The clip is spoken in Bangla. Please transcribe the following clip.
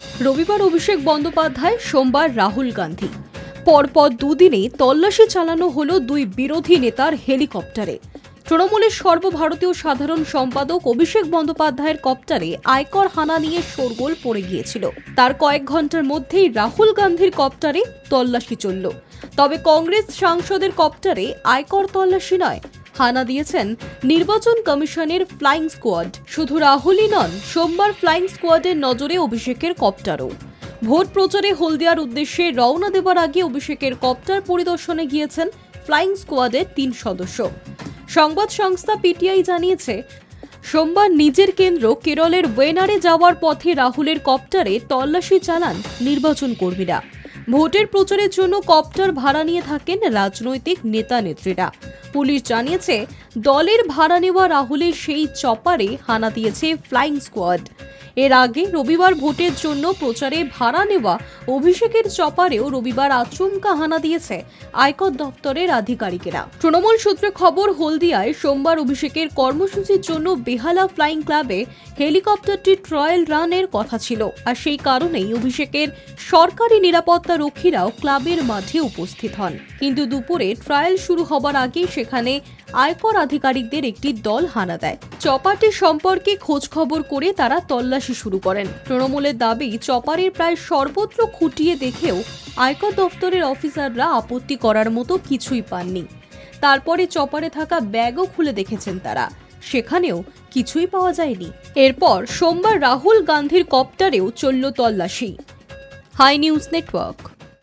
রবিবার অভিষেক বন্দ্যোপাধ্যায়, সোমবার রাহুল গান্ধী। পরপর দুদিনে তল্লাশি চালানো হলো দুই বিরোধী নেতার হেলিকপ্টারে। তৃণমূলের সর্বভারতীয় সাধারণ সম্পাদক অভিষেক বন্দ্যোপাধ্যায়ের কপ্টারে আয়কর হানা নিয়ে শোরগোল পড়ে গিয়েছিল। তার কয়েক ঘন্টার মধ্যেই রাহুল গান্ধীর কপ্টারে তল্লাশি চলল। তবে কংগ্রেস সাংসদের কপ্টারে আয়কর তল্লাশি নয়, হানা দিয়েছেন নির্বাচন কমিশনের ফ্লাইং স্কোয়াড। শুধু রাহুলই নন, সোমবার ফ্লাইং স্কোয়াডের নজরে অভিষেকের কপ্টারও। ভোট প্রচারে হলদিয়ার উদ্দেশ্যে রওনা দেবার আগে অভিষেকের কপ্টার পরিদর্শনে গিয়েছেন ফ্লাইং স্কোয়াডের 3 সদস্য। সংবাদ সংস্থা পিটিআই জানিয়েছে, সোমবার নিজের কেন্দ্র কেরলের ওয়েনারে যাওয়ার পথে রাহুলের কপ্টারে তল্লাশি চালান নির্বাচন কর্মীরা। ভোটের প্রচারের জন্য কপ্টার ভাড়া নিয়ে থাকেন রাজনৈতিক নেতা নেত্রীরা। পুলিশ জানিয়েছে, দলের ভাড়া নেওয়া রাহুলের সেই চপারে হানা দিয়েছে ফ্লাইং স্কোয়াড। এর আগে রবিবার ভোটের জন্য প্রচারে ভাড়া নেওয়া অভিষেকের চপারেও রবিবার আচমকা হানা দিয়েছে আয়কর দপ্তরের আধিকারিকেরা। তৃণমূল সূত্রে খবর, হলদিয়ায় সোমবার অভিষেকের কর্মসূচির জন্য বেহালা ফ্লাইং ক্লাবে হেলিকপ্টারটি ট্রায়াল রানের কথা ছিল, আর সেই কারণেই অভিষেকের সরকারি নিরাপত্তা রক্ষীরাও ক্লাবের মাঠে উপস্থিত হন। কিন্তু দুপুরে ট্রায়াল শুরু হবার আগেই সেখানে আয়কর আধিকারিকদের একটি দল হানা দেয়। চপারটি সম্পর্কে খোঁজ খবর করে তারা তল্লাশি শুরু করেন। তৃণমূলের দাবি, চপারের প্রায় সর্বত্র খুঁটিয়ে দেখেও আয়কর দপ্তরের অফিসাররা আপত্তি করার মতো কিছুই পাননি। তারপরে চপারে থাকা ব্যাগও খুলে দেখেছেন তারা, সেখানেও কিছুই পাওয়া যায়নি। এরপর সোমবার রাহুল গান্ধীর কপ্টারেও চলল তল্লাশি। Hi news network.